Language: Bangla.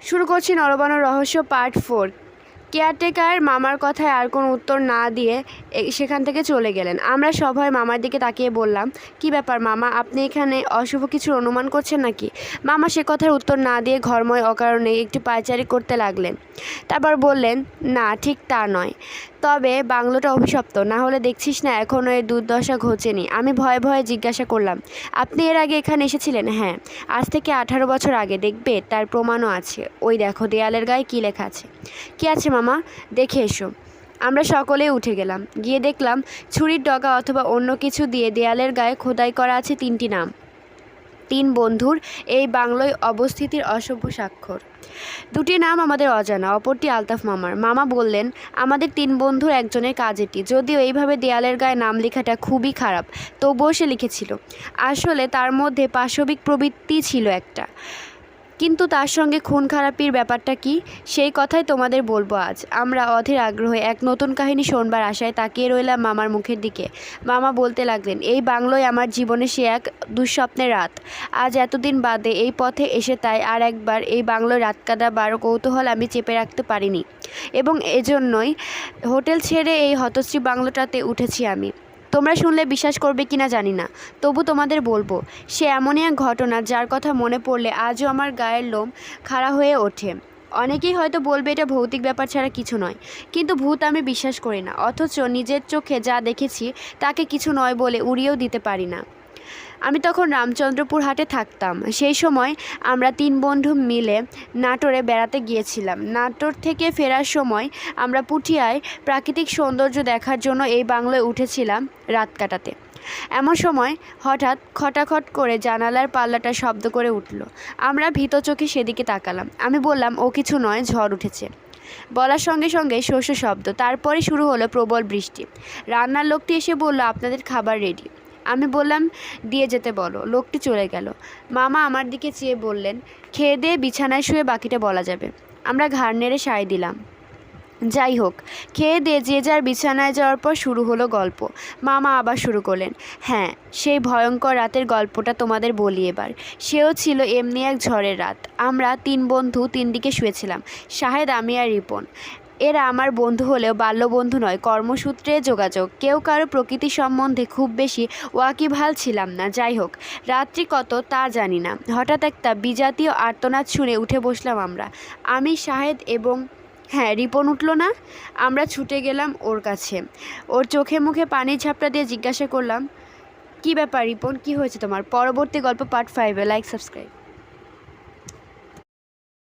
শুরু করছি নরবন রহস্য পার্ট 4। কেয়ারটেকার মামার কথায় আর কোনো উত্তর না দিয়ে সেখান থেকে চলে গেলেন। আমরা সবাই মামার দিকে তাকিয়ে বললাম, কি ব্যাপার মামা, আপনি এখানে অশুভ কিছুর অনুমান করছেন নাকি? মামা সে কথার উত্তর না দিয়ে ঘরময় অকারণে একটু পায়চারি করতে লাগলেন। তারপর বললেন, না ঠিক তা নয়, তবে বাংলোটা অভিশপ্ত, না হলে দেখছিস না এখনও এর দুর্দশা ঘোচেনি। আমি ভয়ে ভয়ে জিজ্ঞাসা করলাম, আপনি এর আগে এখানে এসেছিলেন? হ্যাঁ, আজ থেকে 18 বছর আগে। দেখবে, তার প্রমাণও আছে। ওই দেখো দেয়ালের গায়ে কী লেখা আছে। কী আছে মামা, দেখে এসো। আমরা সকলেই উঠে গেলাম। গিয়ে দেখলাম ছুরির ডগা অথবা অন্য কিছু দিয়ে দেয়ালের গায়ে খোদাই করা আছে 3টি নাম। 3 বন্ধুর এই বাংলোয় অবস্থিতির অসভ্য স্বাক্ষর। 2টি নাম আমাদের অজানা, অপরটি আলতাফ মামার। মামা বললেন, আমাদের 3 বন্ধুর একজনের কাজ এটি। যদিও এইভাবে দেয়ালের গায়ে নাম লেখাটা খুবই খারাপ, তবুও সে লিখেছিল। আসলে তার মধ্যে পাশবিক প্রবৃত্তি ছিল একটা, কিন্তু তার সঙ্গে খুন খারাপির ব্যাপারটা কি, সেই কথাই তোমাদের বলবো আজ। আমরা অধীর আগ্রহে এক নতুন কাহিনী শোনবার আশায় তাকিয়ে রইলাম মামার মুখের দিকে। মামা বলতে লাগলেন, এই বাংলোয় আমার জীবনে সে এক দুঃস্বপ্নের রাত। আজ এতদিন বাদে এই পথে এসে তাই আর একবার এই বাংলোয় রাত কাটাবার কৌতূহল আমি চেপে রাখতে পারিনি, এবং এজন্যই হোটেল ছেড়ে এই হতশ্রী বাংলোটাতে উঠেছি আমি। তোমরা শুনলে বিশ্বাস করবে কিনা জানি না, তবু তোমাদের বলবো, সে এমনই এক ঘটনা যার কথা মনে পড়লে আজও আমার গায়ের লোম খাড়া হয়ে ওঠে। অনেকেই হয়তো বলবে এটা ভৌতিক ব্যাপার ছাড়া কিছু নয়, কিন্তু ভূত আমি বিশ্বাস করি না, অথচ নিজের চোখে যা দেখেছি তাকে কিছু নয় বলে উড়িয়েও দিতে পারি না। আমি তখন রামচন্দ্রপুর হাটে থাকতাম। সেই সময় আমরা 3 বন্ধু মিলে নাটোরে বেড়াতে গিয়েছিলাম। নাটোর থেকে ফেরার সময় আমরা পুঠিয়ায় প্রাকৃতিক সৌন্দর্য দেখার জন্য এই বাংলোয় উঠেছিলাম রাত কাটাতে। এমন সময় হঠাৎ খটাখট করে জানালার পাল্লাটা শব্দ করে উঠল। আমরা ভীত চোখে সেদিকে তাকালাম। আমি বললাম, ও কিছু নয়, ঝড় উঠেছে। বলার সঙ্গে সঙ্গে শস্য শব্দ, তারপরে শুরু হলো প্রবল বৃষ্টি। রান্নার লোকটি এসে বলল, আপনাদের খাবার রেডি। আমি বললাম, দিয়ে যেতে বলো। লোকটি চলে গেল। মামা আমার দিকে চেয়ে বললেন, খেয়ে দিয়ে বিছানায় শুয়ে বাকিটা বলা যাবে। আমরা ঘাড় নেড়ে সায় দিলাম। যাই হোক, খেয়ে দিয়ে যে যার বিছানায় যাওয়ার পর শুরু হলো গল্প। মামা আবার শুরু করলেন, হ্যাঁ, সেই ভয়ঙ্কর রাতের গল্পটা তোমাদের বলি এবার। সেও ছিল এমনি এক ঝড়ের রাত। আমরা 3 বন্ধু 3 দিকে শুয়েছিলাম, শাহেদ, আমি আর রিপন। এরা আমার বন্ধু হলেও বাল্যবন্ধু নয়, কর্মসূত্রে যোগাযোগ। কেউ কারো প্রকৃতি সম্বন্ধে খুব বেশি ওয়াকিবহাল ছিলাম না। যাই হোক, রাত্রি কত তা জানি না। হঠাৎ একটা বিজাতীয় আর্তনাদ শুনে উঠে বসলাম আমরা। আমি, শাহেদ এবং হ্যাঁ, রিপন উঠল না। আমরা ছুটে গেলাম ওর কাছে। ওর চোখে মুখে পানির ঝাপটা দিয়ে জিজ্ঞাসা করলাম, কি ব্যাপার রিপন, কি হয়েছে তোমার? পরবর্তী গল্প পার্ট 5-এ। Like, subscribe.